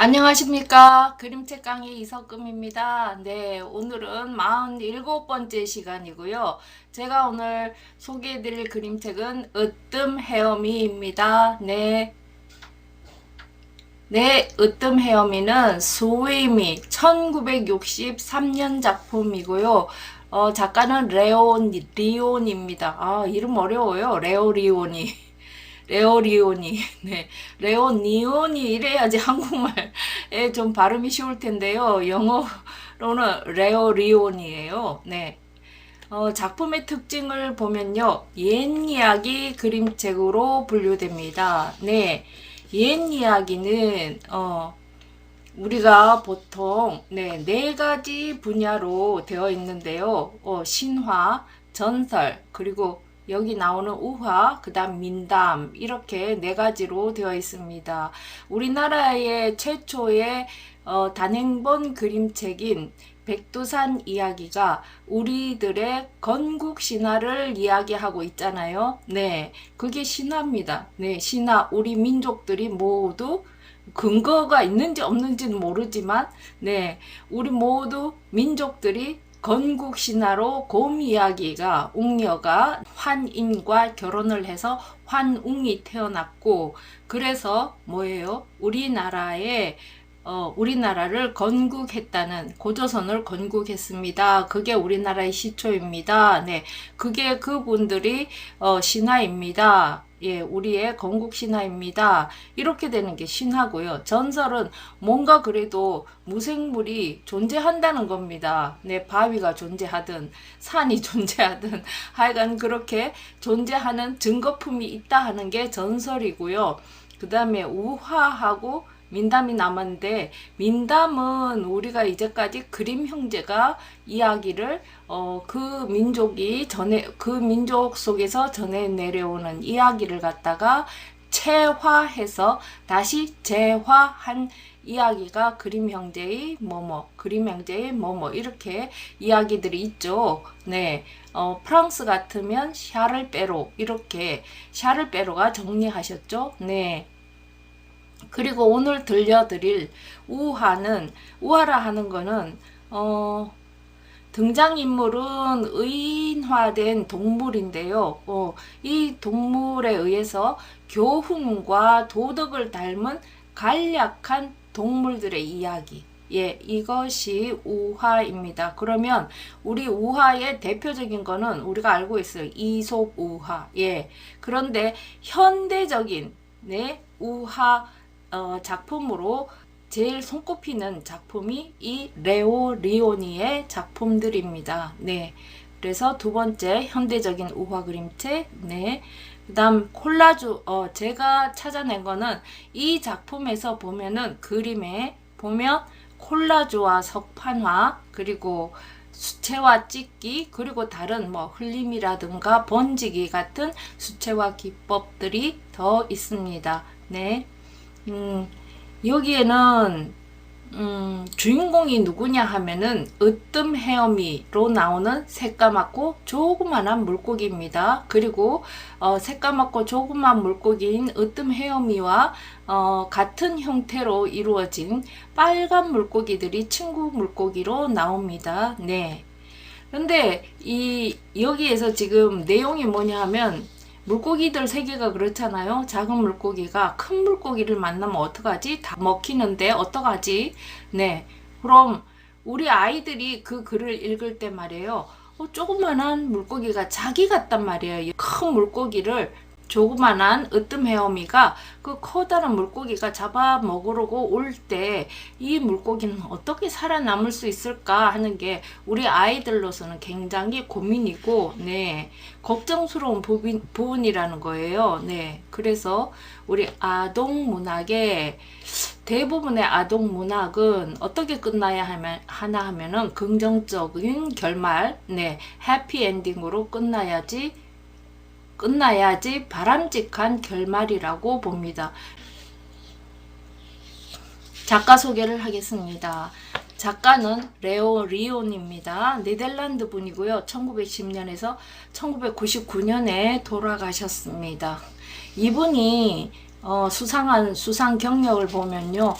안녕하십니까. 그림책 강의 이석금입니다. 네, 오늘은 47번째 시간이고요. 제가 오늘 소개해드릴 그림책은 으뜸 헤어미입니다. 네, 으뜸 헤어미는 수이미 1963년 작품이고요. 작가는 레오 리온입니다. 이름 어려워요. 레오 리오니, 네, 레오 니온이 이래야지 한국말에 좀 발음이 쉬울 텐데요. 영어로는 레오 리온이에요. 네. 작품의 특징을 보면요. 옛 이야기 그림책으로 분류됩니다. 네. 옛 이야기는, 우리가 보통, 네 가지 분야로 되어 있는데요. 신화, 전설, 그리고 여기 나오는 우화, 그 다음 민담, 이렇게 네 가지로 되어 있습니다. 우리나라의 최초의 단행본 그림책인 백두산 이야기가 우리들의 건국 신화를 이야기하고 있잖아요. 네, 그게 신화입니다. 네, 신화. 우리 민족들이 모두 근거가 있는지 없는지는 모르지만, 네, 우리 모두 민족들이 건국 신화로 곰 이야기가 웅녀가 환인과 결혼을 해서 환웅이 태어났고, 그래서 뭐예요? 우리나라를 건국했다는, 고조선을 건국했습니다. 그게 우리나라의 시초입니다. 네, 그게 그분들이 신화입니다. 예, 우리의 건국 신화입니다. 이렇게 되는 게 신화고요. 전설은 뭔가 그래도 무생물이 존재한다는 겁니다. 네, 바위가 존재하든 산이 존재하든 하여간 그렇게 존재하는 증거품이 있다 하는 게 전설이고요. 그 다음에 우화하고 민담이 남았는데, 민담은 우리가 이제까지 그림 형제가 이야기를 그 민족 속에서 전해 내려오는 이야기를 갖다가 체화해서 다시 재화한 이야기가 그림 형제의 뭐뭐 이렇게 이야기들이 있죠. 네, 프랑스 같으면 샤를빼로, 이렇게 샤를빼로가 정리하셨죠. 네. 그리고 오늘 들려드릴 우화라 하는 거는, 등장인물은 의인화된 동물인데요. 이 동물에 의해서 교훈과 도덕을 닮은 간략한 동물들의 이야기. 예, 이것이 우화입니다. 그러면 우리 우화의 대표적인 거는 우리가 알고 있어요. 이솝 우화. 예. 그런데 현대적인, 네, 우화 작품으로 제일 손꼽히는 작품이 이 레오 리오니의 작품들입니다. 네. 그래서 두 번째 현대적인 우화 그림책. 네. 그 다음 콜라주, 제가 찾아낸 거는 이 작품에서 보면은 그림에 보면 콜라주와 석판화, 그리고 수채화 찍기, 그리고 다른 흘림이라든가 번지기 같은 수채화 기법들이 더 있습니다. 네. 여기에는 주인공이 누구냐 하면은 으뜸 헤어미로 나오는 새까맣고 조그만한 물고기입니다. 그리고 새까맣고 조그만 물고기인 으뜸 헤어미와 같은 형태로 이루어진 빨간 물고기들이 친구 물고기로 나옵니다. 네. 근데 여기에서 지금 내용이 뭐냐 하면, 물고기들 세계가 그렇잖아요. 작은 물고기가 큰 물고기를 만나면 어떡하지? 다 먹히는데 어떡하지? 네. 그럼 우리 아이들이 그 글을 읽을 때 말이에요. 조그만한 물고기가 자기 같단 말이에요. 큰 물고기를 조그만한 으뜸 헤어미가 그 커다란 물고기가 잡아먹으려고 올 때 이 물고기는 어떻게 살아남을 수 있을까 하는 게 우리 아이들로서는 굉장히 고민이고, 네, 걱정스러운 부분이라는 거예요. 네, 그래서 우리 아동 문학의 대부분의 아동 문학은 어떻게 끝나야 하나 하면은 긍정적인 결말, 네, 해피 엔딩으로 끝나야지 바람직한 결말이라고 봅니다. 작가 소개를 하겠습니다. 작가는 레오 리온입니다. 네덜란드 분이고요. 1910년에서 1999년에 돌아가셨습니다. 이분이 수상 경력을 보면요.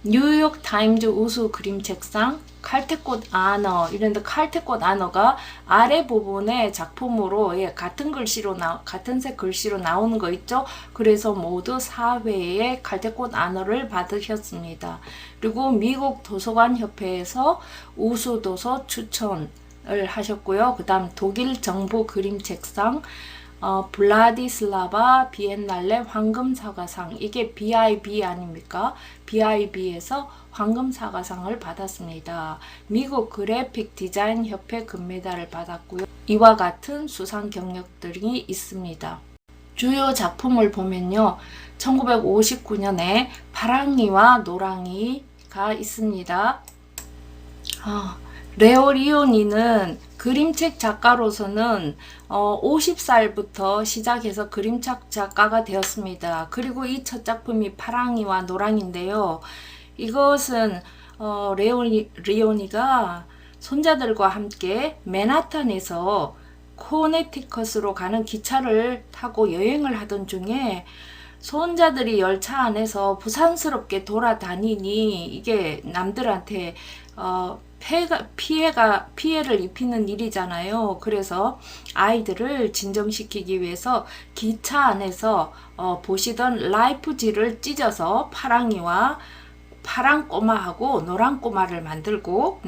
뉴욕 타임즈 우수 그림 책상, 칼퇴꽃 아너, 이런데 칼퇴꽃 아너가 아래 부분에 작품으로 같은 색 글씨로 나오는 거 있죠? 그래서 모두 4회의 칼퇴꽃 아너를 받으셨습니다. 그리고 미국 도서관 협회에서 우수 도서 추천을 하셨고요. 그 다음 독일 정부 그림 책상, 블라디슬라바 비엔날레 황금사과상, 이게 BIB 아닙니까? BIB에서 황금사과상을 받았습니다. 미국 그래픽 디자인 협회 금메달을 받았고요. 이와 같은 수상 경력들이 있습니다. 주요 작품을 보면요. 1959년에 파랑이와 노랑이가 있습니다. 레오 리오니는 그림책 작가로서는 50살부터 시작해서 그림책 작가가 되었습니다. 그리고 이 첫 작품이 파랑이와 노랑인데요. 이것은 리오니가 손자들과 함께 맨하탄에서 코네티컷으로 가는 기차를 타고 여행을 하던 중에 손자들이 열차 안에서 부산스럽게 돌아다니니 이게 남들한테 피해를 입히는 일이잖아요. 그래서 아이들을 진정시키기 위해서 기차 안에서 보시던 라이프지를 찢어서 파랑 꼬마하고 노랑 꼬마를 만들고,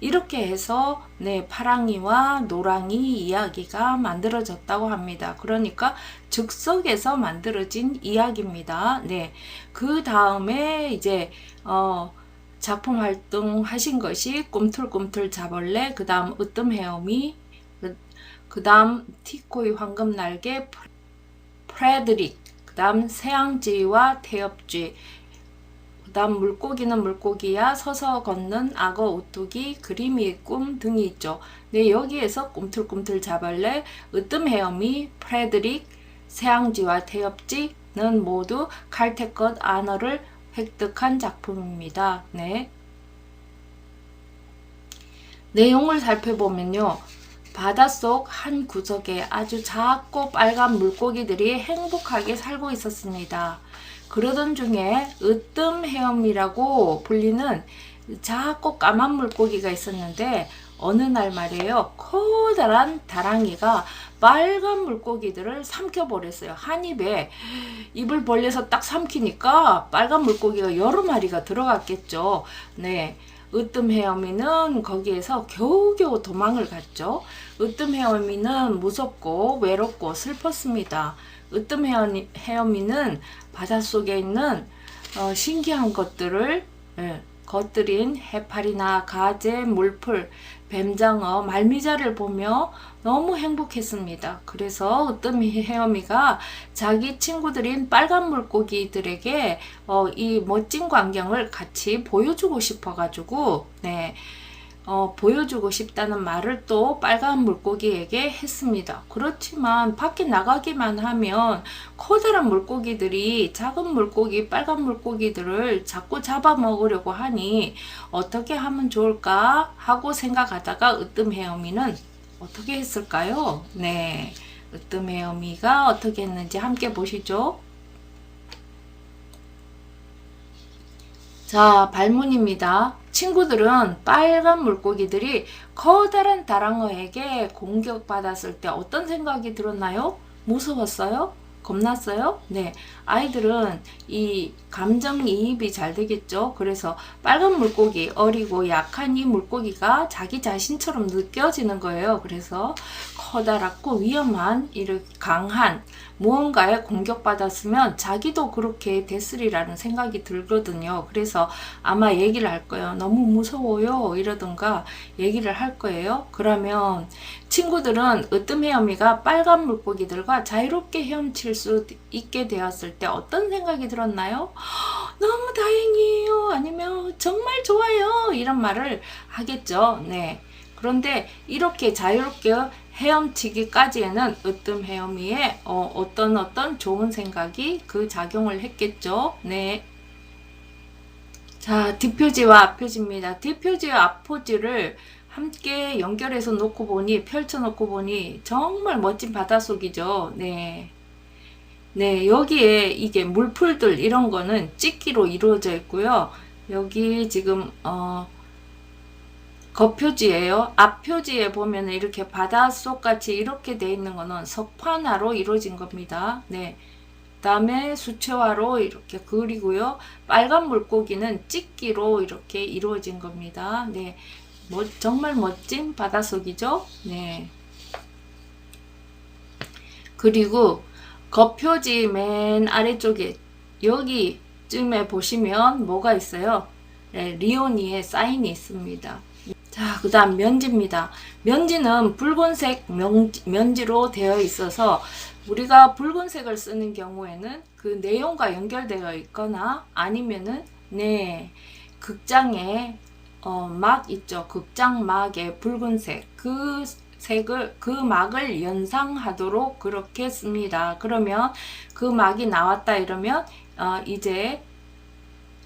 이렇게 해서 파랑이와 노랑이 이야기가 만들어졌다고 합니다. 그러니까 즉석에서 만들어진 이야기입니다. 그 다음에 이제 작품 활동하신 것이 꿈틀꿈틀 자벌레, 그 다음 으뜸 헤엄이, 그 다음 티코이 황금날개, 프레드릭, 그 다음 새앙쥐와 태엽쥐, 그 다음 물고기는 물고기야, 서서 걷는 악어 우뚝이, 그림이 꿈 등이 있죠. 여기에서 꿈틀꿈틀 자벌레, 으뜸 헤엄이, 프레드릭, 새앙쥐와 태엽쥐는 모두 칼퇴컷 아너를 획득한 작품입니다. 내용을 살펴보면요. 바닷속 한 구석에 아주 작고 빨간 물고기들이 행복하게 살고 있었습니다. 그러던 중에 으뜸 헤엄이라고 불리는 작고 까만 물고기가 있었는데 어느 날 말이에요. 커다란 다랑이가 빨간 물고기들을 삼켜버렸어요. 한 입에 입을 벌려서 딱 삼키니까 빨간 물고기가 여러 마리가 들어갔겠죠. 으뜸 헤엄이는 거기에서 겨우겨우 도망을 갔죠. 으뜸 헤엄이는 무섭고 외롭고 슬펐습니다. 으뜸 헤엄이는 바닷속에 있는 신기한 것들을 것들인 해파리나 가재, 물풀, 뱀장어, 말미잘을 보며 너무 행복했습니다. 그래서 으뜸 헤엄이가 자기 친구들인 빨간 물고기들에게 이 멋진 광경을 같이 보여주고 싶어가지고 보여주고 싶다는 말을 또 빨간 물고기에게 했습니다. 그렇지만 밖에 나가기만 하면 커다란 물고기들이 작은 물고기, 빨간 물고기들을 자꾸 잡아먹으려고 하니 어떻게 하면 좋을까 하고 생각하다가 으뜸 헤엄이는 어떻게 했을까요? 으뜸 헤엄이가 어떻게 했는지 함께 보시죠. 자, 발문입니다. 친구들은 빨간 물고기들이 커다란 다랑어에게 공격받았을 때 어떤 생각이 들었나요? 무서웠어요? 겁났어요? 아이들은 이 감정이입이 잘 되겠죠. 그래서 빨간 물고기, 어리고 약한 이 물고기가 자기 자신처럼 느껴지는 거예요. 그래서 커다랗고 위험한 이렇게 강한 무언가에 공격받았으면 자기도 그렇게 됐으리라는 생각이 들거든요. 그래서 아마 얘기를 할 거예요. 너무 무서워요 이러던가 얘기를 할 거예요. 그러면 친구들은 으뜸 헤엄이가 빨간 물고기들과 자유롭게 헤엄칠 수 있게 되었을 때 어떤 생각이 들었나요? 너무 다행이에요. 아니면 정말 좋아요. 이런 말을 하겠죠. 그런데 이렇게 자유롭게 헤엄치기까지에는 으뜸 헤엄이의 어떤 좋은 생각이 그 작용을 했겠죠. 자, 뒷표지와 앞표지입니다. 뒷표지와 앞표지를 함께 연결해서 놓고 보니, 펼쳐놓고 보니 정말 멋진 바닷속이죠. 여기에 이게 물풀들 이런 거는 찍기로 이루어져 있고요. 여기 지금 겉표지예요. 앞표지에 보면 이렇게 바닷속 같이 이렇게 돼 있는 거는 석판화로 이루어진 겁니다. 네. 그다음에 수채화로 이렇게 그리고요. 빨간 물고기는 찍기로 이렇게 이루어진 겁니다. 네. 정말 멋진 바닷속이죠. 네. 그리고 겉표지 맨 아래쪽에 여기쯤에 보시면 뭐가 있어요? 네, 리오니의 사인이 있습니다. 자, 그 다음 면지입니다. 면지는 붉은색 면지로 되어 있어서 우리가 붉은색을 쓰는 경우에는 그 내용과 연결되어 있거나 아니면은 네, 극장에 막 있죠. 극장 막에 붉은색 그 막을 연상하도록 그렇게 씁니다. 그러면 그 막이 나왔다 이러면 이제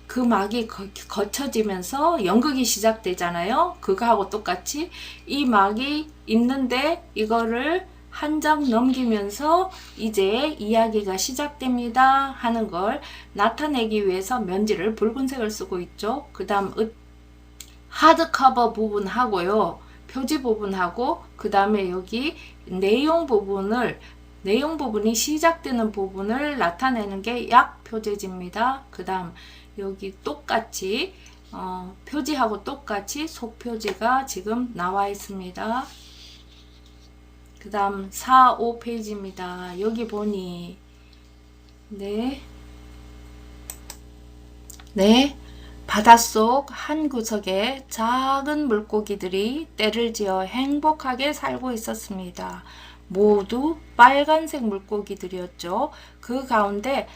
그 막이 거쳐지면서 연극이 시작되잖아요. 그거하고 똑같이 이 막이 있는데 이거를 한 장 넘기면서 이제 이야기가 시작됩니다 하는 걸 나타내기 위해서 면지를 붉은색을 쓰고 있죠. 그 다음 하드커버 부분하고요. 표지 부분하고 그 다음에 여기 내용 부분이 시작되는 부분을 나타내는 게 약표제지입니다. 그 다음 여기 똑같이 표지하고 똑같이 속표지가 지금 나와 있습니다. 그 다음 4, 5페이지입니다. 여기 보니 네, 바닷속 한 구석에 작은 물고기들이 때를 지어 행복하게 살고 있었습니다. 모두 빨간색 물고기들이었죠. 그 가운데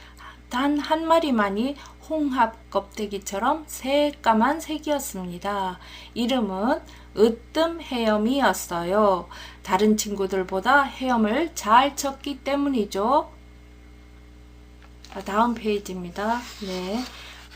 단 한 마리만이 홍합 껍데기처럼 새까만 색이었습니다. 이름은 으뜸 헤엄이었어요. 다른 친구들보다 헤엄을 잘 쳤기 때문이죠. 다음 페이지입니다. 네.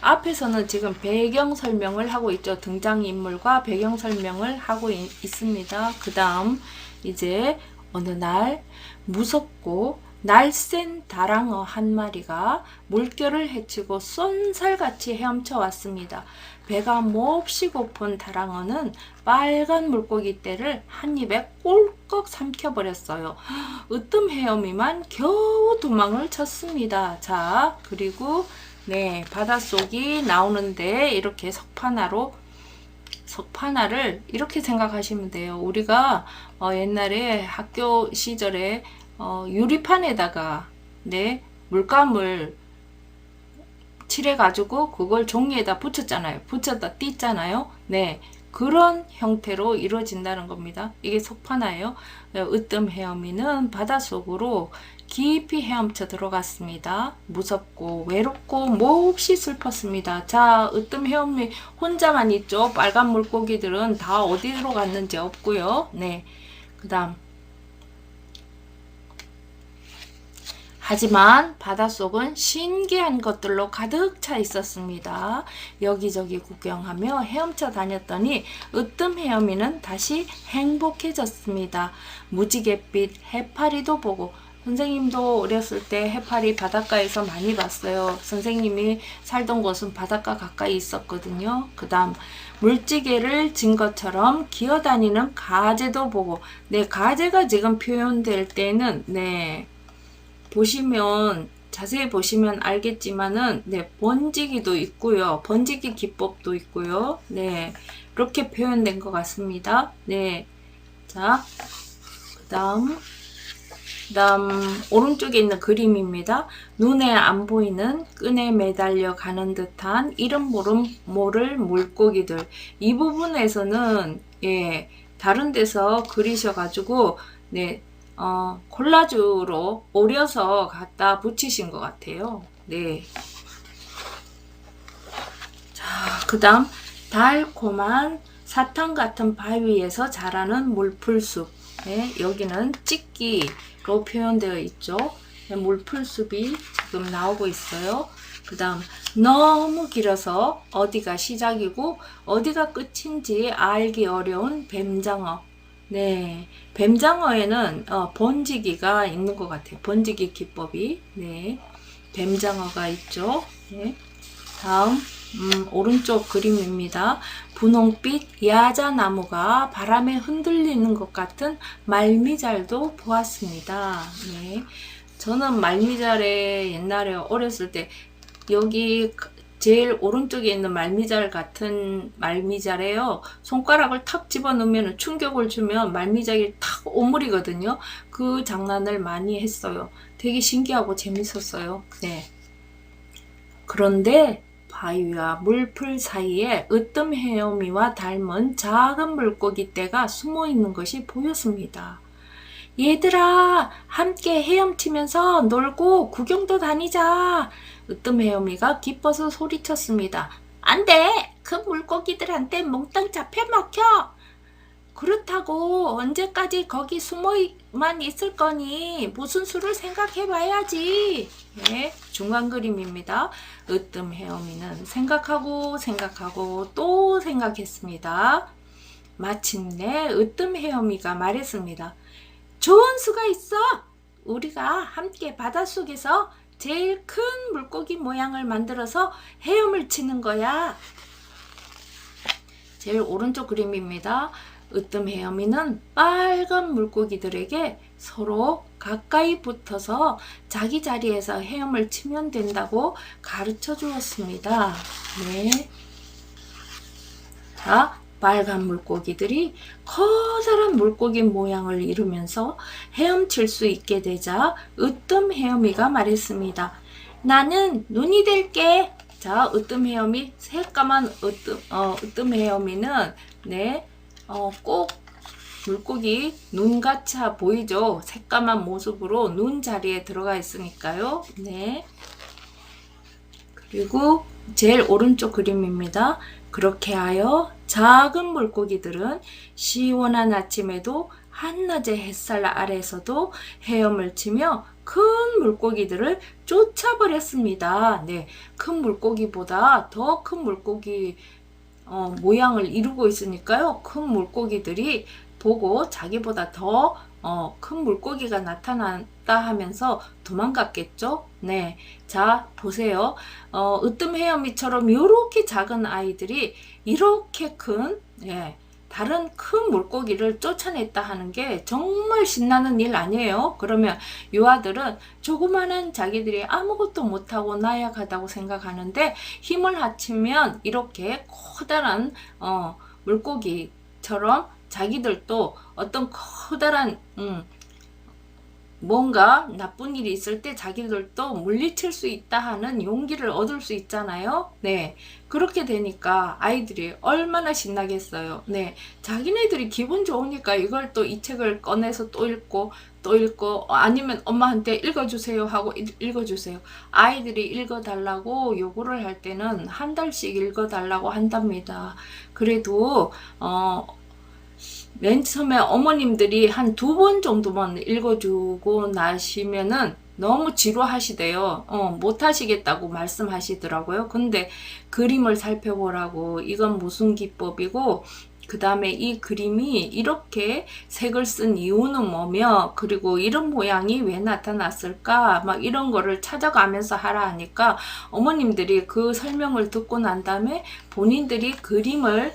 앞에서는 지금 배경 설명을 하고 있죠. 등장인물과 배경 설명을 하고 있습니다. 그 다음 이제 어느 날 무섭고 날쌘 다랑어 한 마리가 물결을 헤치고 쏜살같이 헤엄쳐 왔습니다. 배가 몹시 고픈 다랑어는 빨간 물고기 떼를 한 입에 꼴꺽 삼켜버렸어요. 으뜸 헤엄이만 겨우 도망을 쳤습니다. 자, 그리고 네, 바닷속이 나오는데 이렇게 석판화를 이렇게 생각하시면 돼요. 우리가 옛날에 학교 시절에 유리판에다가 네, 물감을 칠해가지고 그걸 종이에다 붙였잖아요. 붙였다 띄잖아요. 네, 그런 형태로 이루어진다는 겁니다. 이게 석판화예요. 으뜸 헤엄이는 바닷속으로 깊이 헤엄쳐 들어갔습니다. 무섭고 외롭고 몹시 슬펐습니다. 자, 으뜸 헤엄이 혼자만 있죠. 빨간 물고기들은 다 어디로 갔는지 없고요. 네, 그 다음 하지만 바닷속은 신기한 것들로 가득 차 있었습니다. 여기저기 구경하며 헤엄쳐 다녔더니 으뜸 헤엄이는 다시 행복해졌습니다. 무지갯빛 해파리도 보고 선생님도 어렸을 때 해파리 바닷가에서 많이 봤어요. 선생님이 살던 곳은 바닷가 가까이 있었거든요. 그 다음 물지개를 진 것처럼 기어다니는 가재도 보고 네, 가재가 지금 표현될 때는 네, 보시면 자세히 보시면 알겠지만은 네, 번지기도 있고요. 번지기 기법도 있고요. 네, 이렇게 표현된 것 같습니다. 네, 자, 그다음 오른쪽에 있는 그림입니다. 눈에 안 보이는 끈에 매달려 가는 듯한 이름 모를 물고기들. 이 부분에서는 예, 다른 데서 그리셔가지고 네, 콜라주로 오려서 갖다 붙이신 것 같아요. 네. 자, 그 다음 달콤한 사탕 같은 바위에서 자라는 물풀숲. 네, 여기는 찍기로 표현되어 있죠. 네, 물풀숲이 지금 나오고 있어요. 그 다음 너무 길어서 어디가 시작이고 어디가 끝인지 알기 어려운 뱀장어. 네, 뱀장어에는 번지기가 있는 것 같아요. 번지기 기법이. 네, 뱀장어가 있죠. 네, 다음 오른쪽 그림입니다. 분홍빛 야자나무가 바람에 흔들리는 것 같은 말미잘도 보았습니다. 네. 저는 말미잘에 옛날에 어렸을 때 여기 제일 오른쪽에 있는 말미잘 같은 말미잘에요. 손가락을 탁 집어넣으면 충격을 주면 말미잘이 탁 오므리거든요. 그 장난을 많이 했어요. 되게 신기하고 재밌었어요. 네. 그런데 바위와 물풀 사이에 으뜸 헤엄이와 닮은 작은 물고기 떼가 숨어 있는 것이 보였습니다. 얘들아, 함께 헤엄치면서 놀고 구경도 다니자. 으뜸 헤엄이가 기뻐서 소리쳤습니다. 안 돼! 그 물고기들한테 몽땅 잡혀 먹혀! 그렇다고 언제까지 거기 숨어만 있을 거니? 무슨 수를 생각해 봐야지. 네, 중간 그림입니다. 으뜸 헤엄이는 생각하고 또 생각했습니다. 마침내 으뜸 헤엄이가 말했습니다. 좋은 수가 있어. 우리가 함께 바닷속에서 제일 큰 물고기 모양을 만들어서 헤엄을 치는 거야. 제일 오른쪽 그림입니다. 으뜸 헤엄이는 빨간 물고기들에게 서로 가까이 붙어서 자기 자리에서 헤엄을 치면 된다고 가르쳐 주었습니다. 네. 자, 빨간 물고기들이 커다란 물고기 모양을 이루면서 헤엄칠 수 있게 되자 으뜸 헤엄이가 말했습니다. 나는 눈이 될게. 자, 으뜸 헤엄이 새까만 으뜸 헤엄이는 네, 꼭 물고기 눈같이 보이죠? 새까만 모습으로 눈 자리에 들어가 있으니까요. 네. 그리고 제일 오른쪽 그림입니다. 그렇게 하여 작은 물고기들은 시원한 아침에도 한낮의 햇살 아래에서도 헤엄을 치며 큰 물고기들을 쫓아버렸습니다. 네, 큰 물고기보다 더 큰 물고기 모양을 이루고 있으니까요. 큰 물고기들이 보고 자기보다 더 큰 물고기가 나타났다 하면서 도망갔겠죠. 네, 자 보세요. 으뜸 헤엄이처럼 이렇게 작은 아이들이 이렇게 큰 다른 큰 물고기를 쫓아냈다 하는 게 정말 신나는 일 아니에요. 그러면 이 아들은 조그마한 자기들이 아무것도 못하고 나약하다고 생각하는데 힘을 합치면 이렇게 커다란 물고기처럼 자기들도 어떤 커다란 뭔가 나쁜 일이 있을 때 자기들도 물리칠 수 있다 하는 용기를 얻을 수 있잖아요. 네, 그렇게 되니까 아이들이 얼마나 신나겠어요. 네, 자기네들이 기분 좋으니까 이걸 또 이 책을 꺼내서 또 읽고 아니면 엄마한테 읽어주세요 하고 읽어주세요. 아이들이 읽어달라고 요구를 할 때는 한 달씩 읽어달라고 한답니다. 그래도 맨 처음에 어머님들이 한 2번 정도만 읽어주고 나시면은 너무 지루하시대요. 못하시겠다고 말씀하시더라고요. 근데 그림을 살펴보라고 이건 무슨 기법이고 그 다음에 이 그림이 이렇게 색을 쓴 이유는 뭐며 그리고 이런 모양이 왜 나타났을까 막 이런 거를 찾아가면서 하라 하니까 어머님들이 그 설명을 듣고 난 다음에 본인들이 그림을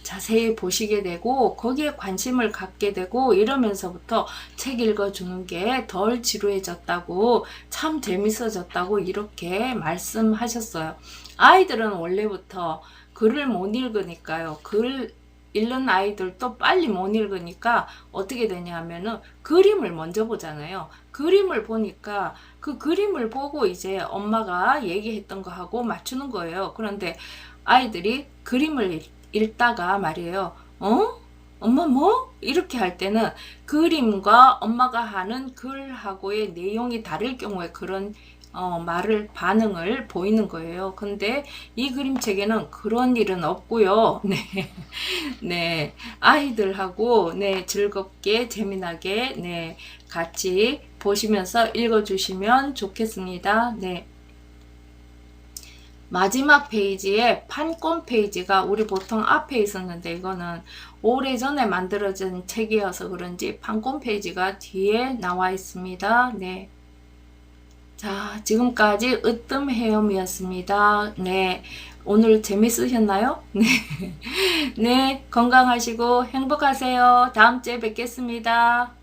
자세히 보시게 되고 거기에 관심을 갖게 되고 이러면서부터 책 읽어주는 게 덜 지루해졌다고 참 재밌어졌다고 이렇게 말씀하셨어요. 아이들은 원래부터 글을 못 읽으니까요. 글 읽는 아이들도 빨리 못 읽으니까 어떻게 되냐면은 그림을 먼저 보잖아요. 그림을 보니까 그 그림을 보고 이제 엄마가 얘기했던 거 하고 맞추는 거예요. 그런데 아이들이 그림을 읽다가 말이에요. 엄마 뭐? 이렇게 할 때는 그림과 엄마가 하는 글하고의 내용이 다를 경우에 그런 반응을 보이는 거예요. 근데 이 그림책에는 그런 일은 없고요. 네. 네. 아이들하고 즐겁게 재미나게 같이 보시면서 읽어주시면 좋겠습니다. 네. 마지막 페이지에 판권 페이지가 우리 보통 앞에 있었는데 이거는 오래전에 만들어진 책이어서 그런지 판권 페이지가 뒤에 나와 있습니다. 네. 자, 지금까지 으뜸 헤엄이었습니다. 네. 오늘 재밌으셨나요? 네. 네, 건강하시고 행복하세요. 다음 주에 뵙겠습니다.